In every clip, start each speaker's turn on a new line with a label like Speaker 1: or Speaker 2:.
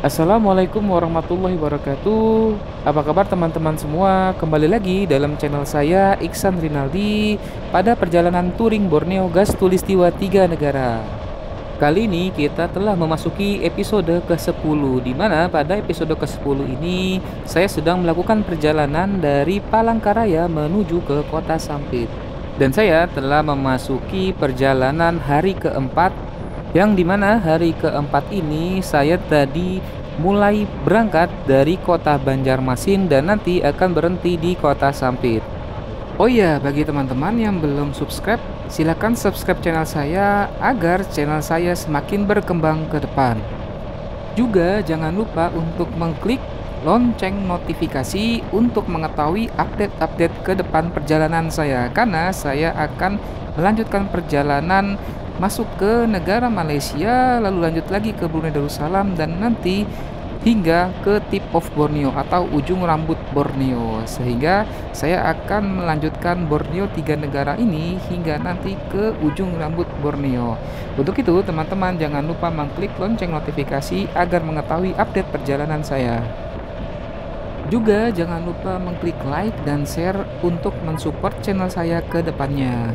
Speaker 1: Assalamualaikum warahmatullahi wabarakatuh. Apa kabar teman-teman semua? Kembali lagi dalam channel saya Iksan Rinaldi pada perjalanan touring Borneo Gas Tulistiwa 3 negara. Kali ini kita telah memasuki episode ke-10, di mana pada episode ke-10 ini saya sedang melakukan perjalanan dari Palangkaraya menuju ke Kota Sampit. Dan saya telah memasuki perjalanan hari keempat, yang dimana hari keempat ini saya tadi mulai berangkat dari kota Banjarmasin dan nanti akan berhenti di kota Sampit. Oh iya, bagi teman-teman yang belum subscribe, silakan subscribe channel saya agar channel saya semakin berkembang ke depan. Juga jangan lupa untuk mengklik lonceng notifikasi untuk mengetahui update-update ke depan perjalanan saya, karena saya akan melanjutkan perjalanan masuk ke negara Malaysia, lalu lanjut lagi ke Brunei Darussalam, dan nanti hingga ke tip of Borneo atau ujung rambut Borneo, sehingga saya akan melanjutkan Borneo 3 negara ini hingga nanti ke ujung rambut Borneo. Untuk itu teman-teman jangan lupa mengklik lonceng notifikasi agar mengetahui update perjalanan saya. Juga jangan lupa mengklik like dan share untuk mensupport channel saya ke depannya.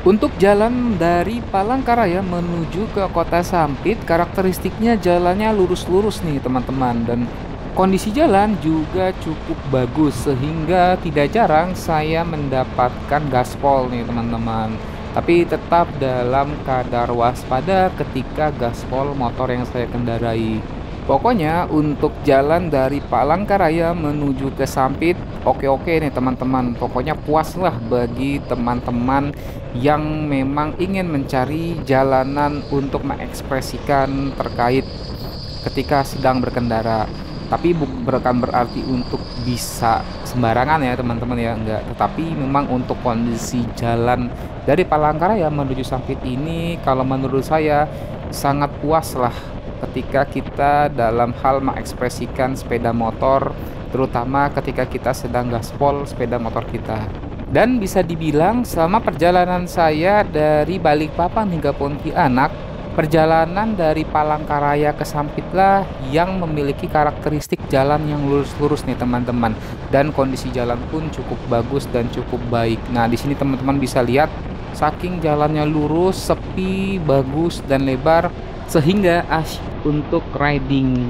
Speaker 1: Untuk jalan dari Palangkaraya menuju ke Kota Sampit, karakteristiknya jalannya lurus-lurus nih teman-teman, dan kondisi jalan juga cukup bagus sehingga tidak jarang saya mendapatkan gaspol nih teman-teman. Tapi tetap dalam kadar waspada ketika gaspol motor yang saya kendarai. Pokoknya untuk jalan dari Palangkaraya menuju ke Sampit oke-oke nih teman-teman. Pokoknya puaslah bagi teman-teman yang memang ingin mencari jalanan untuk mengekspresikan terkait ketika sedang berkendara. Tapi bukan berarti untuk bisa sembarangan ya teman-teman ya, enggak. Tetapi memang untuk kondisi jalan dari Palangkaraya menuju Sampit ini kalau menurut saya sangat puas lah ketika kita dalam hal mengekspresikan sepeda motor, terutama ketika kita sedang gaspol sepeda motor kita. Dan bisa dibilang selama perjalanan saya dari Balikpapan hingga Pontianak, perjalanan dari Palangkaraya ke Sampitlah yang memiliki karakteristik jalan yang lurus-lurus nih teman-teman, dan kondisi jalan pun cukup bagus dan cukup baik. Nah, di sini teman-teman bisa lihat saking jalannya lurus, sepi, bagus dan lebar sehingga asyik untuk riding.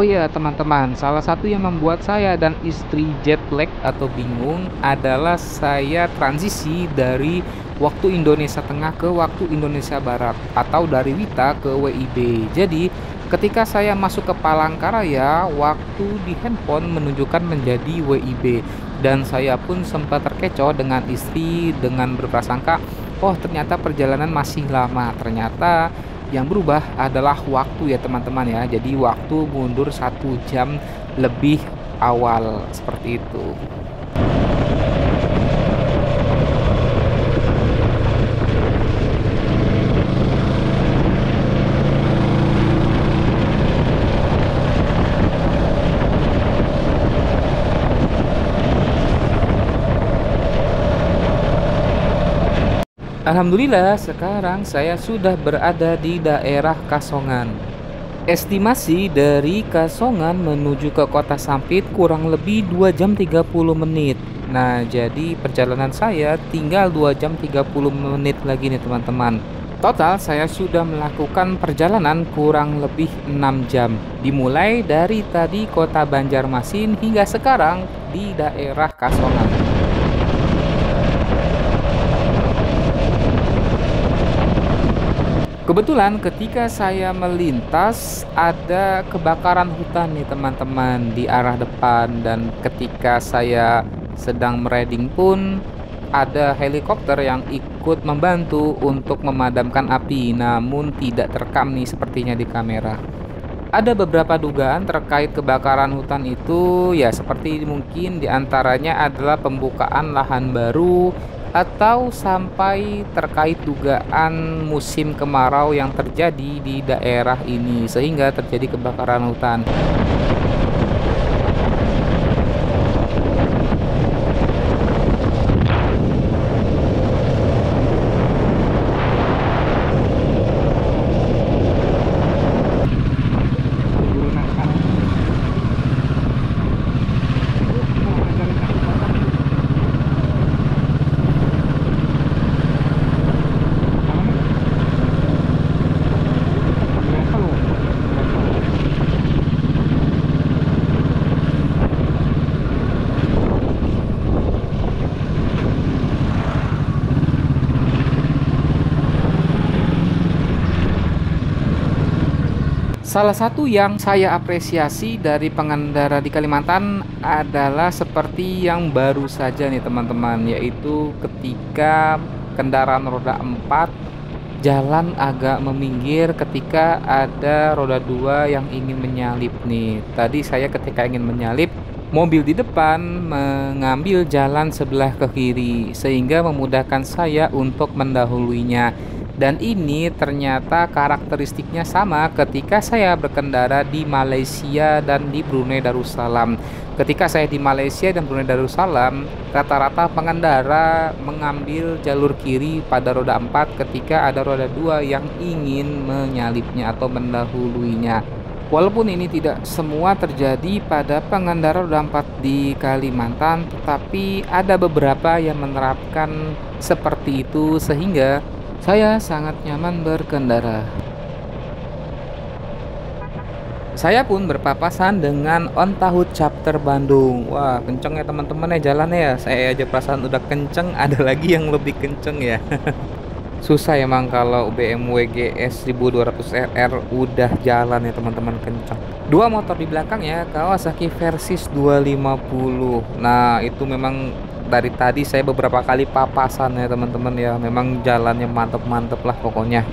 Speaker 1: Oh iya teman-teman, salah satu yang membuat saya dan istri jet lag atau bingung adalah saya transisi dari waktu Indonesia Tengah ke waktu Indonesia Barat atau dari WITA ke WIB. Jadi ketika saya masuk ke Palangkaraya, waktu di handphone menunjukkan menjadi WIB dan saya pun sempat terkecoh dengan istri dengan berprasangka, oh ternyata perjalanan masih lama. Ternyata yang berubah adalah waktu ya teman-teman ya. Jadi waktu mundur 1 jam lebih awal seperti itu. Alhamdulillah sekarang saya sudah berada di daerah Kasongan. Estimasi dari Kasongan menuju ke Kota Sampit kurang lebih 2 jam 30 menit. Nah, jadi perjalanan saya tinggal 2 jam 30 menit lagi nih teman-teman. Total saya sudah melakukan perjalanan kurang lebih 6 jam. Dimulai dari tadi Kota Banjarmasin hingga sekarang di daerah Kasongan. Kebetulan ketika saya melintas ada kebakaran hutan nih teman-teman di arah depan, dan ketika saya sedang meriding pun ada helikopter yang ikut membantu untuk memadamkan api, namun tidak terekam nih sepertinya di kamera. Ada beberapa dugaan terkait kebakaran hutan itu, ya seperti mungkin diantaranya adalah pembukaan lahan baru atau sampai terkait dugaan musim kemarau yang terjadi di daerah ini sehingga terjadi kebakaran hutan. Salah satu yang saya apresiasi dari pengendara di Kalimantan adalah seperti yang baru saja nih teman-teman, yaitu ketika kendaraan roda 4 jalan agak meminggir ketika ada roda 2 yang ingin menyalip nih. Tadi saya ketika ingin menyalip, mobil di depan mengambil jalan sebelah ke kiri sehingga memudahkan saya untuk mendahuluinya. Dan ini ternyata karakteristiknya sama ketika saya berkendara di Malaysia dan di Brunei Darussalam. Ketika saya di Malaysia dan Brunei Darussalam, rata-rata pengendara mengambil jalur kiri pada roda 4 ketika ada roda 2 yang ingin menyalipnya atau mendahuluinya. Walaupun ini tidak semua terjadi pada pengendara roda 4 di Kalimantan, tetapi ada beberapa yang menerapkan seperti itu sehingga saya sangat nyaman berkendara. Saya pun berpapasan dengan Ontahut Chapter Bandung. Wah, kenceng ya teman-teman ya jalannya ya. Saya aja perasaan udah kenceng, ada lagi yang lebih kenceng ya. Susah emang kalau BMW GS 1200RR udah jalan ya teman-teman, kenceng. Dua motor di belakang ya, Kawasaki Versys 250. Nah, itu memang dari tadi saya beberapa kali papasan ya teman-teman ya. Memang jalannya mantep-mantep lah pokoknya.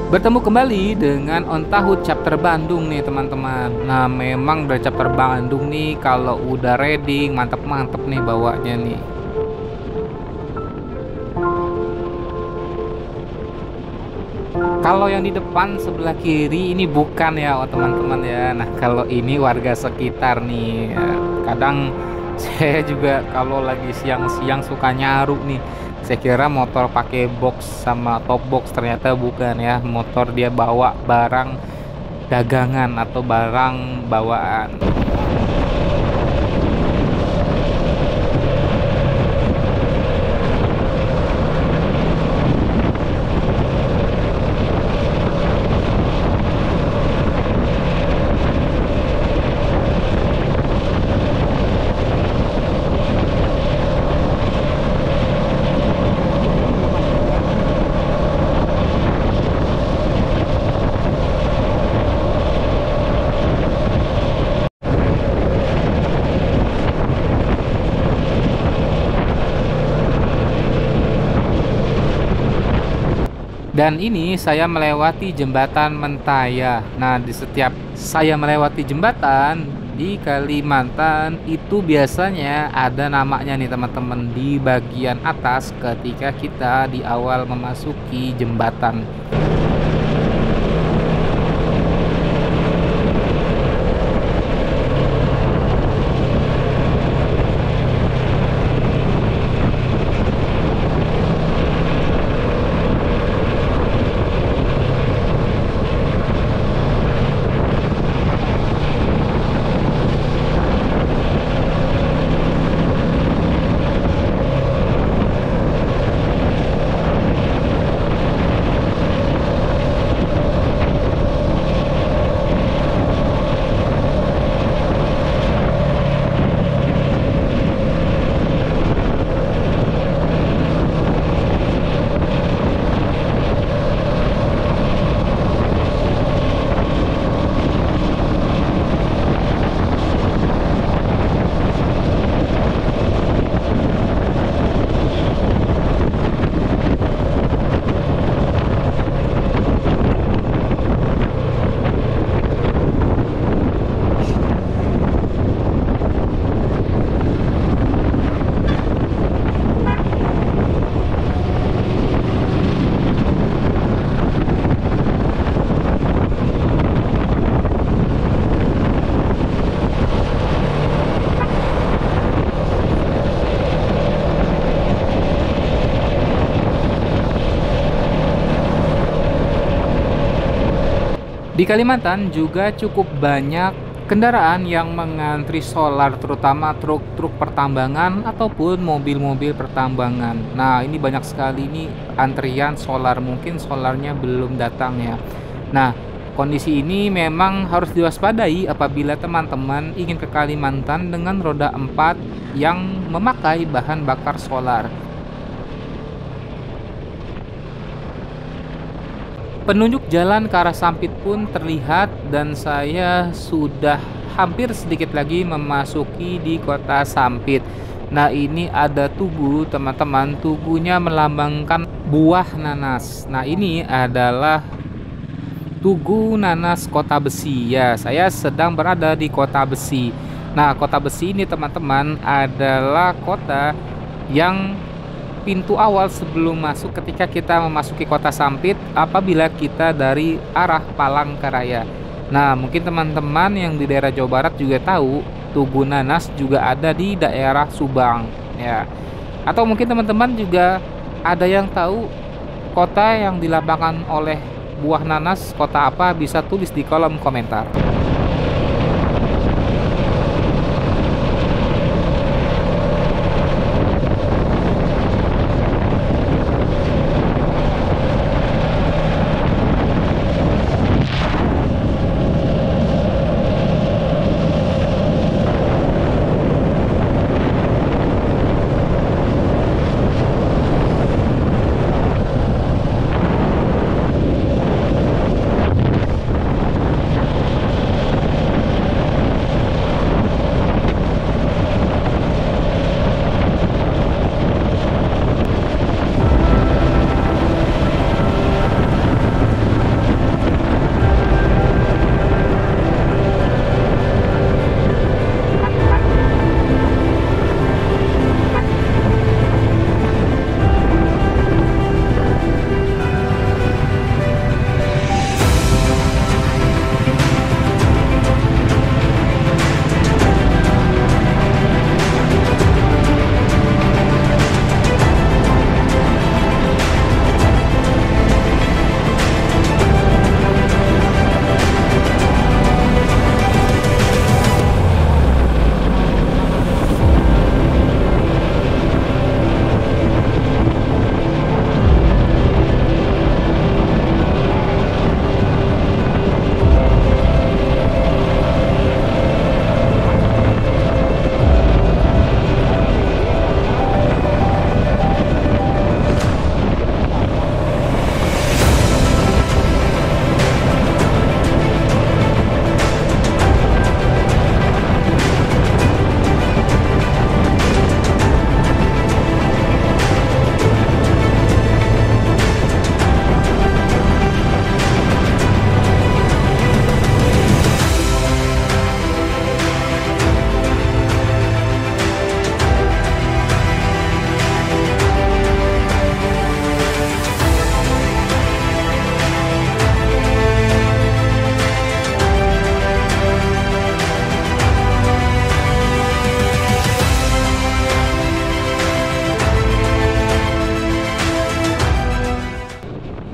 Speaker 1: Bertemu kembali dengan On Tahu chapter Bandung nih teman-teman. Nah memang dari chapter Bandung nih kalau udah ready mantep-mantep nih bawanya nih. Kalau yang di depan sebelah kiri ini bukan ya teman-teman ya. Nah kalau ini warga sekitar nih. Kadang saya juga kalau lagi siang-siang suka nyaru nih. Saya kira motor pakai box sama top box, ternyata bukan ya. Motor dia bawa barang dagangan atau barang bawaan. Dan ini saya melewati jembatan Mentaya. Nah, di setiap saya melewati jembatan di Kalimantan itu biasanya ada namanya nih teman-teman di bagian atas ketika kita di awal memasuki jembatan. Di Kalimantan juga cukup banyak kendaraan yang mengantri solar, terutama truk-truk pertambangan ataupun mobil-mobil pertambangan. Nah, ini banyak sekali ini antrian solar, mungkin solarnya belum datang ya. Nah, kondisi ini memang harus diwaspadai apabila teman-teman ingin ke Kalimantan dengan roda 4 yang memakai bahan bakar solar. Penunjuk jalan ke arah Sampit pun terlihat dan saya sudah hampir sedikit lagi memasuki di kota Sampit. Nah, ini ada tugu, teman-teman. Tugunya melambangkan buah nanas. Nah, ini adalah Tugu Nanas Kota Besi. Ya, saya sedang berada di Kota Besi. Nah, Kota Besi ini teman-teman adalah kota yang pintu awal sebelum masuk ketika kita memasuki kota Sampit apabila kita dari arah Palangkaraya. Nah, mungkin teman-teman yang di daerah Jawa Barat juga tahu Tugu Nanas juga ada di daerah Subang ya. Atau mungkin teman-teman juga ada yang tahu kota yang dilambangkan oleh buah nanas, kota apa, bisa tulis di kolom komentar.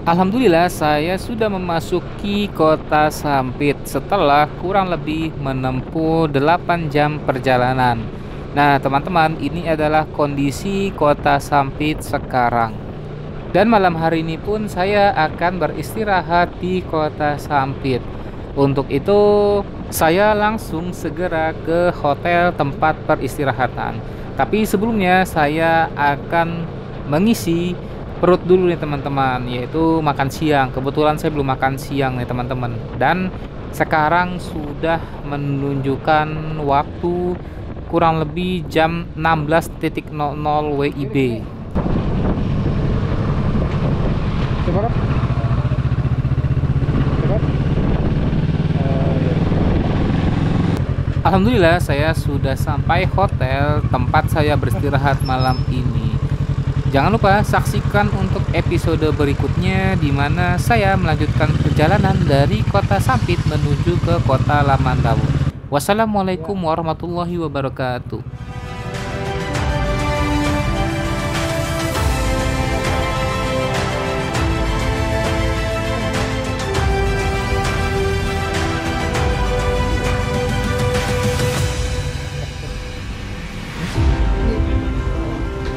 Speaker 1: Alhamdulillah saya sudah memasuki kota Sampit setelah kurang lebih menempuh 8 jam perjalanan. Nah, teman-teman, ini adalah kondisi kota Sampit sekarang. Dan malam hari ini pun saya akan beristirahat di kota Sampit. Untuk itu, saya langsung segera ke hotel tempat peristirahatan. Tapi sebelumnya saya akan mengisi perut dulu nih teman-teman, yaitu makan siang. Kebetulan saya belum makan siang nih teman-teman. Dan sekarang sudah menunjukkan waktu kurang lebih jam 16.00 WIB. Coba kan? Coba. Alhamdulillah saya sudah sampai hotel tempat saya beristirahat malam ini. Jangan lupa saksikan untuk episode berikutnya di mana saya melanjutkan perjalanan dari kota Sampit menuju ke kota Lamandau. Wassalamualaikum warahmatullahi wabarakatuh.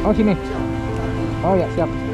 Speaker 1: Oh sini. Oh ya siap.